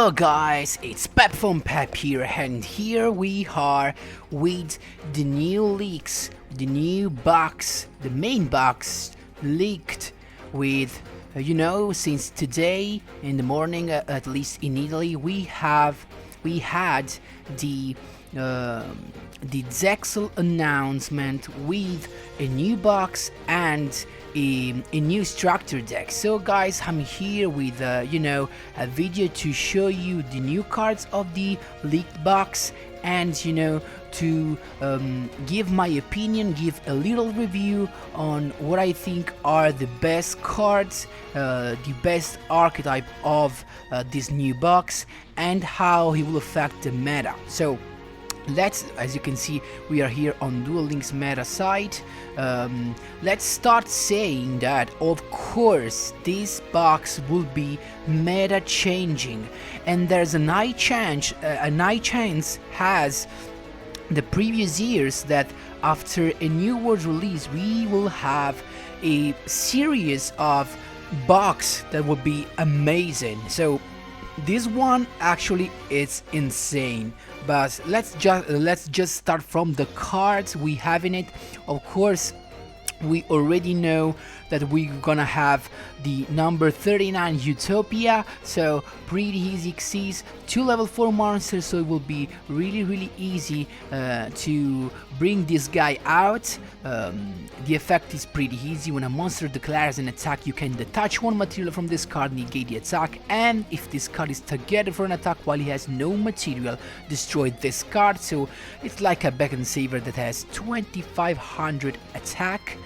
Hello guys, it's Pep from Pep here, and here we are with the new leaks, the new box, the main box leaked with, since today in the morning, at least in Italy, we had the ZEXAL announcement with a new box and a new structure deck. So guys, I'm here with a video to show you the new cards of the leaked box, and to give my opinion, give a little review on what I think are the best cards, the best archetype of this new box, and how it will affect the meta. So as you can see, we are here on duellinks meta site. Let's start saying that of course this box will be meta changing, and there's a high chance has the previous years that after a new world release we will have a series of box that will be amazing. So this one actually is insane, but let's just start from the cards we have in it. Of course, we already know that we're gonna have the number 39 Utopia, so pretty easy XCs, 2 level 4 monsters, so it will be really easy to bring this guy out. The effect is pretty easy. When a monster declares an attack, you can detach one material from this card, negate the attack, and if this card is targeted for an attack while he has no material, destroy this card. So it's like a back and saver that has 2500 attack.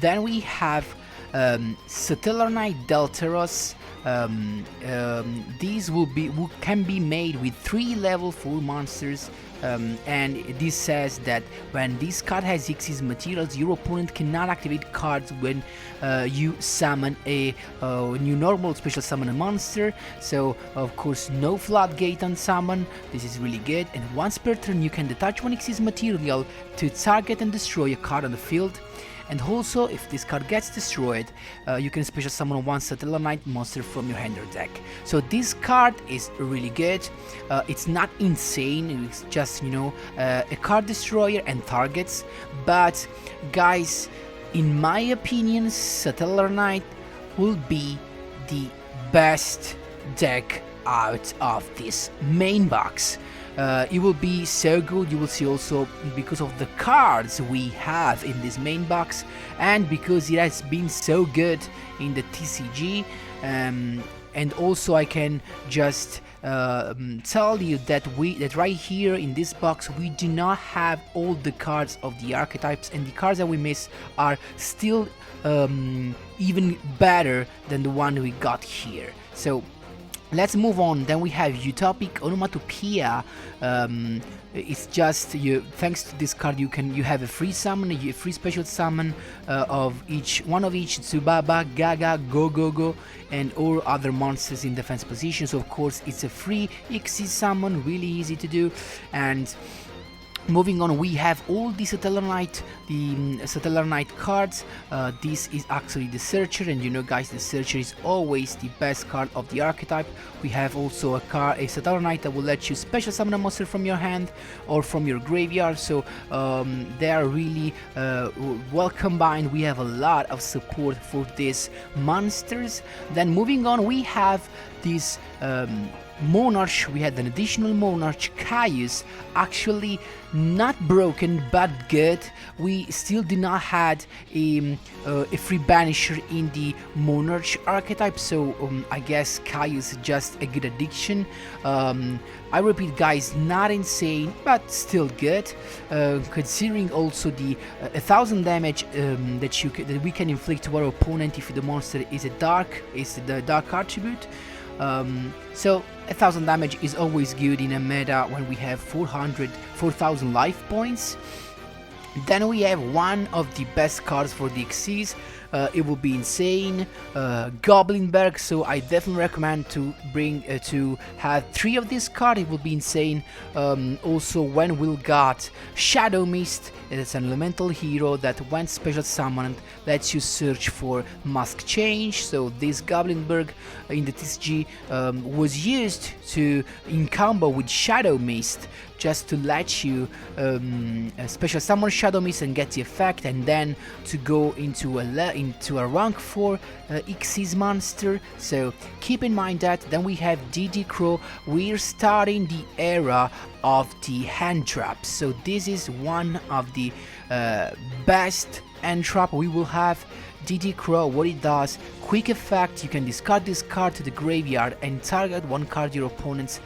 Then we have Stellar Knight Deltaros. These can be made with 3 level 4 monsters, and this says that when this card has Xyz materials, your opponent cannot activate cards when you summon a new normal special summon a monster. So of course no floodgate on summon. This is really good, and once per turn you can detach one Xyz material to target and destroy a card on the field. And also, if this card gets destroyed, you can special summon one Stellar Knight monster from your hand or deck. So this card is really good. It's not insane, it's just, a card destroyer and targets. But guys, in my opinion, Stellar Knight will be the best deck out of this main box. It will be so good. You will see also because of the cards we have in this main box, and because it has been so good in the TCG. And also I can just tell you that right here in this box we do not have all the cards of the archetypes, and the cards that we miss are still even better than the one we got here. So let's move on. Then we have Utopic Onomatopoeia. It's just thanks to this card you have a free summon, a free special summon of each Tsubaba, Gaga, Go, and all other monsters in defense positions. Of course, it's a free XC summon, really easy to do. And moving on, we have all the Stellar Knight cards. This is actually the Searcher, and guys, the Searcher is always the best card of the archetype. We have also a Stellar Knight that will let you special summon a monster from your hand or from your graveyard. So they are really well combined. We have a lot of support for these monsters. Then moving on, we have this Monarch. We had an additional Monarch, Caius, actually not broken but good. We still did not had a free banisher in the Monarch archetype, so I guess Caius is just a good addition. I repeat guys, not insane but still good, considering also the 1000 damage that we can inflict to our opponent if the monster is the dark attribute. So 1000 damage is always good in a meta when we have 4000 life points. Then we have one of the best cards for the XCs, it will be insane. Goblinberg, so I definitely recommend to bring to have 3 of this card. It will be insane. Also, when we'll got Shadow Mist, it's an elemental hero that when special summoned lets you search for mask change. So this Goblinberg in the TCG was used to in combo with Shadow Mist, just to let you special summon Shadow Mist and get the effect, and then to go into a rank 4 Xyz monster. So keep in mind that. Then we have DD Crow. We're starting the era of the hand traps. So this is one of the best hand trap we will have. DD Crow, what it does, quick effect, you can discard this card to the graveyard and target one card your opponent's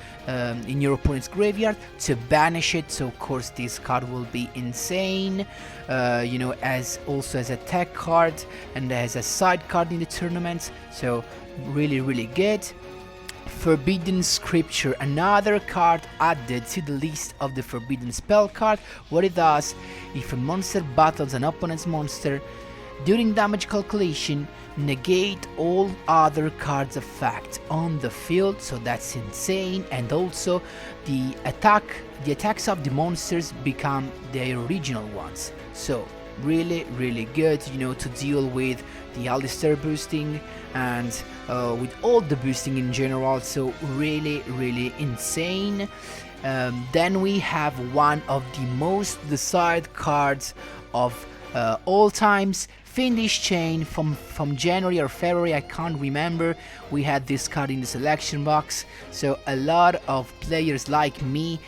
in your opponent's graveyard to banish it. So of course this card will be insane, you know, as also as a tech card and as a side card in the tournaments. So really good. Forbidden Scripture, another card added to the list of the forbidden spell card. What it does, if a monster battles an opponent's monster, during damage calculation, negate all other cards' effect on the field. So that's insane. And also the attacks of the monsters become their original ones. So really good, you know, to deal with the Alistair boosting and with all the boosting in general. So really insane. Then we have one of the most desired cards of all times, Fiendish Chain from January or February, I can't remember. We had this card in the selection box, so a lot of players like me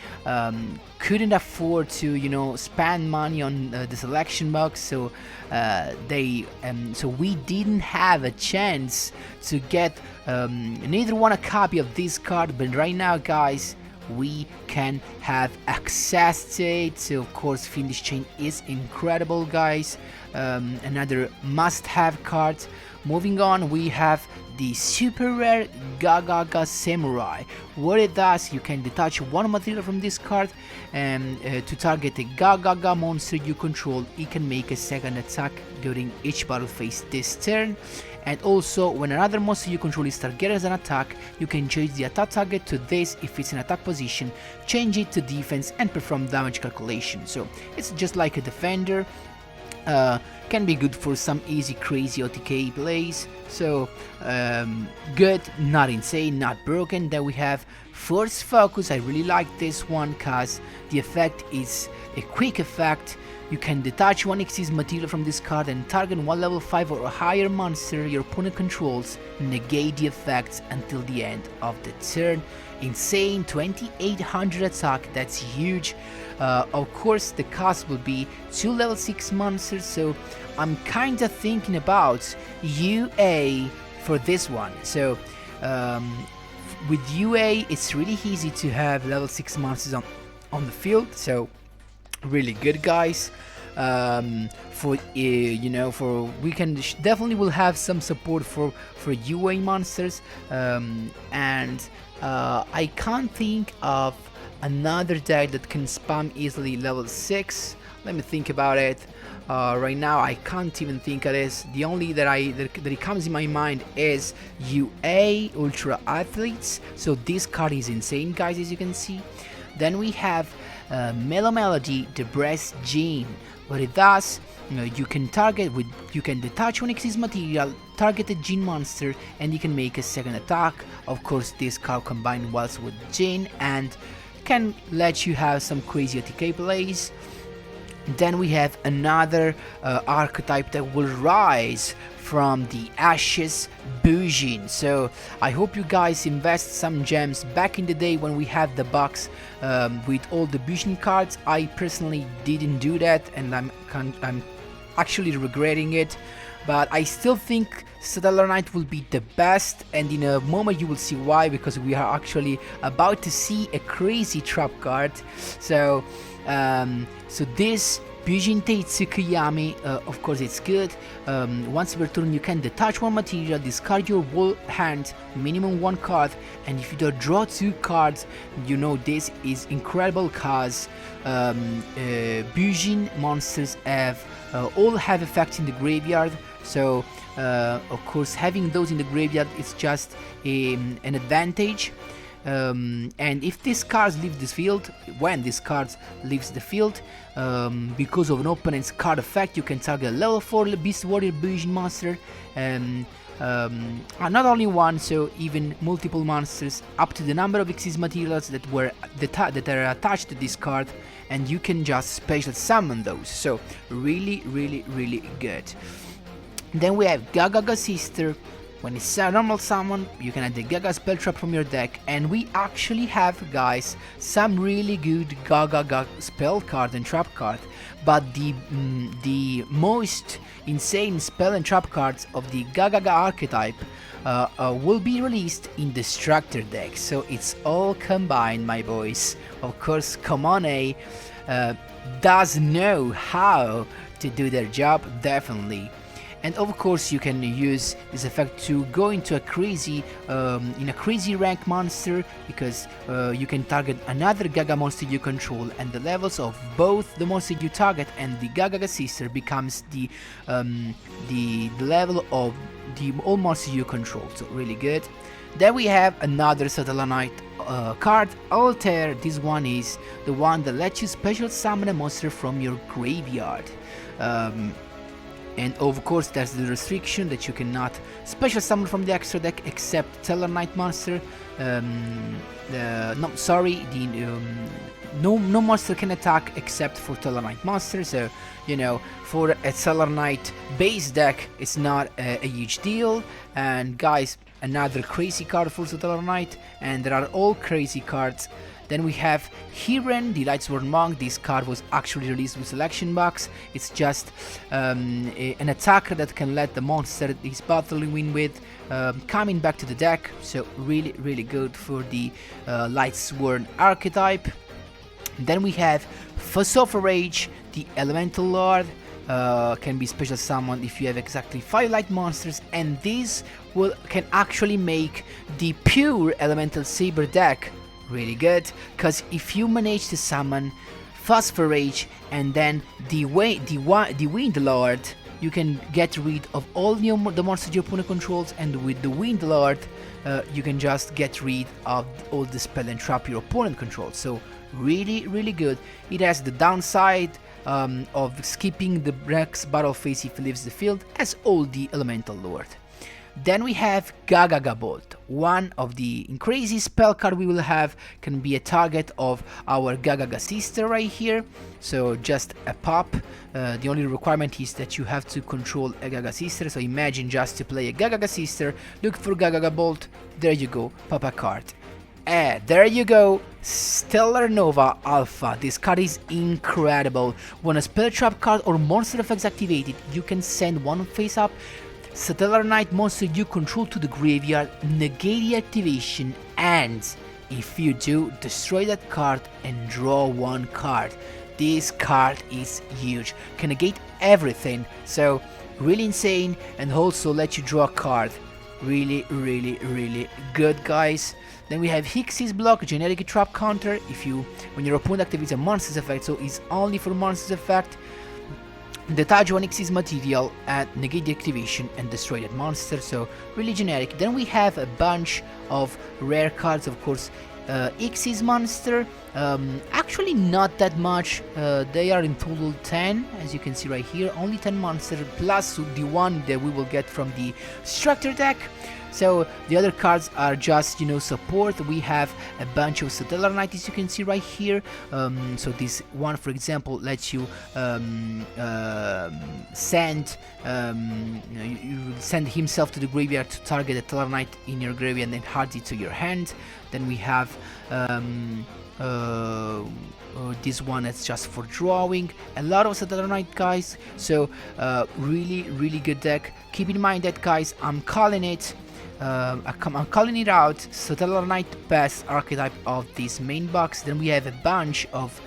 couldn't afford to, you know, spend money on the selection box, so so we didn't have a chance to get neither one a copy of this card. But right now, guys, we can have access to it. So of course Fiendish Chain is incredible, guys. Another must-have card. Moving on, we have the super rare Gaga Samurai. What it does, you can detach one material from this card and to target a Gaga monster you control. It can make a second attack during each battle phase this turn. And also, when another monster you control is targeted as an attack, you can change the attack target to this if it's in attack position, change it to defense and perform damage calculation. So it's just like a defender. Can be good for some easy crazy OTK plays. So good, not insane, not broken. Then we have Force Focus. I really like this one because the effect is a quick effect. You can detach one Xyz material from this card and target one level 5 or higher monster your opponent controls, negate the effects until the end of the turn. Insane, 2800 attack, that's huge. Of course the cost will be 2 level 6 monsters, so I'm kinda thinking about UA for this one. So with UA it's really easy to have level 6 monsters on the field, so really good, guys. For you know, for we can definitely will have some support for UA monsters, and I can't think of another deck that can spam easily level 6. Let me think about it. Right now I can't even think of this. The only that it comes in my mind is UA Ultra Athletes. So this card is insane, guys, as you can see. Then we have Mellow Melody, the Breast Gene. What it does, you can detach one Xyz material, target a Gene monster, and you can make a second attack. Of course, this card combined well with Gene and can let you have some crazy OTK plays. Then we have another archetype that will rise from the ashes, Bujin. So I hope you guys invest some gems. Back in the day when we had the box with all the Bujin cards, I personally didn't do that, and I'm actually regretting it. But I still think Stellar Knight will be the best, and in a moment you will see why, because we are actually about to see a crazy trap card. So so this Bujin Teitsukuyami, of course it's good. Once per turn you can detach one material, discard your whole hand, minimum one card, and if you draw 2 cards, you know this is incredible cause Bujin monsters have all have effects in the graveyard, so of course having those in the graveyard is just an advantage. And if these cards leave this field, when these cards leaves the field, because of an opponent's card effect, you can target a level 4 Beast Warrior Bujin monster, not only one, so even multiple monsters, up to the number of Xyz materials that are attached to this card, and you can just special summon those. So really good. Then we have Gaga sister. When it's a normal summon, you can add the Gaga spell trap from your deck, and we actually have, guys, some really good Gaga spell card and trap card. But the most insane spell and trap cards of the Gaga archetype will be released in the Structure deck. So it's all combined, my boys. Of course, Komone does know how to do their job, definitely. And of course you can use this effect to go into a crazy rank monster, because you can target another Gaga monster you control, and the levels of both the monster you target and the Gaga sister becomes the level of the all monster you control. So really good. Then we have another Satellite card, Alter. This one is the one that lets you special summon a monster from your graveyard. And of course there's the restriction that you cannot special summon from the extra deck except Tellarknight monster. No, sorry, no monster can attack except for Tellarknight monster. So you know, for a Tellarknight base deck it's not a huge deal. And guys, another crazy card for Tellarknight, and there are all crazy cards. Then we have Hiren, the Lightsword monk. This card was actually released with selection box. It's just an attacker that can let the monster he's battling with coming back to the deck. So really good for the Lightsword archetype. Then we have Phosopharage, the Elemental Lord. Can be special summoned if you have exactly 5 light monsters, and this can actually make the pure Elemental Saber deck really good, because if you manage to summon Phosopharage and then the Wind Lord, you can get rid of all the monsters your opponent controls, and with the Wind Lord you can just get rid of all the spell and trap your opponent controls. So really good. It has the downside of skipping the next battle phase if it leaves the field, as all the Elemental Lord. Then we have Gaga Bolt. One of the crazy spell card we will have can be a target of our Gaga sister right here. So just a pop. The only requirement is that you have to control a Gaga sister. So imagine just to play a Gaga sister, look for Gaga Bolt. There you go, pop a card. There you go, Stellar Nova Alpha. This card is incredible. When a spell trap card or monster effects activated, you can send one face up Stellar Knight monster you control to the graveyard, negate the activation, and if you do, destroy that card and draw one card. This card is huge, can negate everything, so really insane, and also let you draw a card. Really good, guys. Then we have Hixie's block, generic trap counter. When your opponent activates a monster's effect, so it's only for monster's effect. Detach one Xyz material and negate the activation and destroy that monster, so really generic. Then we have a bunch of rare cards, of course. Xyz monster, actually not that much, they are in total 10, as you can see right here, only 10 monsters plus the one that we will get from the Structure deck. So the other cards are just, support. We have a bunch of Stellar Knight, as you can see right here. So this one, for example, lets you send himself to the graveyard to target a Stellar Knight in your graveyard and then hard it to your hand. Then we have this one that's just for drawing. A lot of Stellar Knight, guys. So really good deck. Keep in mind that, guys, I'm calling it. I'm calling it out, Stellar Knight best archetype of this main box. Then we have a bunch of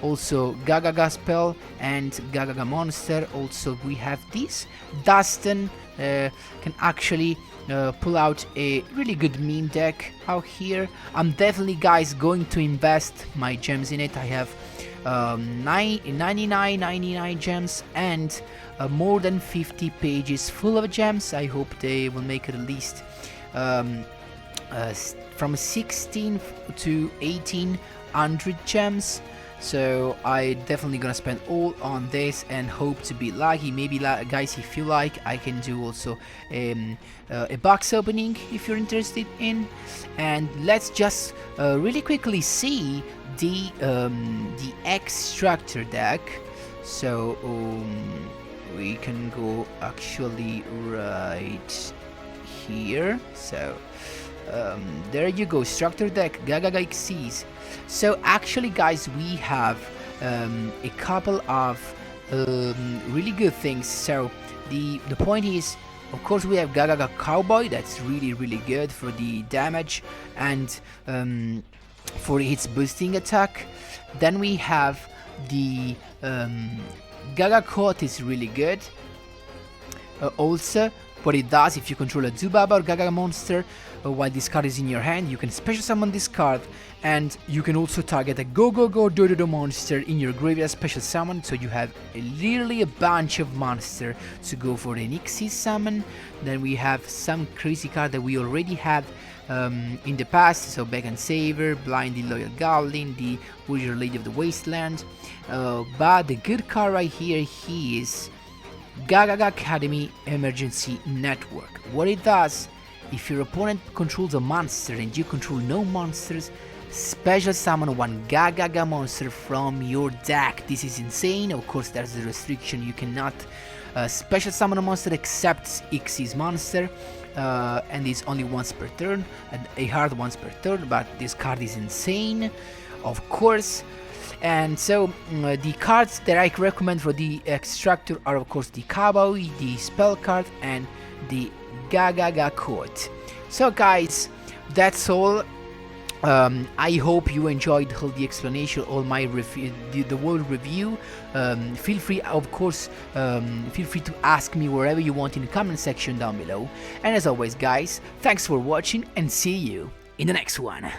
also Gaga spell and Gaga monster. Also we have this Dustin, can actually pull out a really good meme deck out here. I'm definitely, guys, going to invest my gems in it. I have 99 gems and more than 50 pages full of gems. I hope they will make at least from 16 to 1800 gems. So I definitely gonna spend all on this and hope to be lucky. Maybe, guys, if you like, I can do also a box opening if you're interested in. And let's just really quickly see the extractor deck. So we can go actually right here. So there you go, structure deck, Gaga Xyz. So actually, guys, we have a couple of really good things. So the point is, of course, we have Gaga Cowboy. That's really good for the damage and for its boosting attack. Then we have the Gaga Coat is really good. Also, what it does, if you control a Zubaba or Gaga monster while this card is in your hand, you can special summon this card, and you can also target a Go Do monster in your graveyard special summon, so you have literally a bunch of monster to go for an Xyz summon. Then we have some crazy card that we already had in the past, so Back and Saver, Blindly Loyal Goblin, the Warrior Lady of the Wasteland. But the good card right here, he is Gaga Academy Emergency Network. What it does, if your opponent controls a monster and you control no monsters, special summon one Gaga monster from your deck. This is insane. Of course, there's a restriction. You cannot special summon a monster except Xyz monster, and it's only once per turn, and a hard once per turn, but this card is insane, of course. And so the cards that I recommend for the extractor are, of course, the Cowboy, the spell card, and the Gaga Coat. So, guys, that's all. I hope you enjoyed all the explanation, all my review, the whole review. Feel free, of course, feel free to ask me wherever you want in the comment section down below. And as always, guys, thanks for watching and see you in the next one.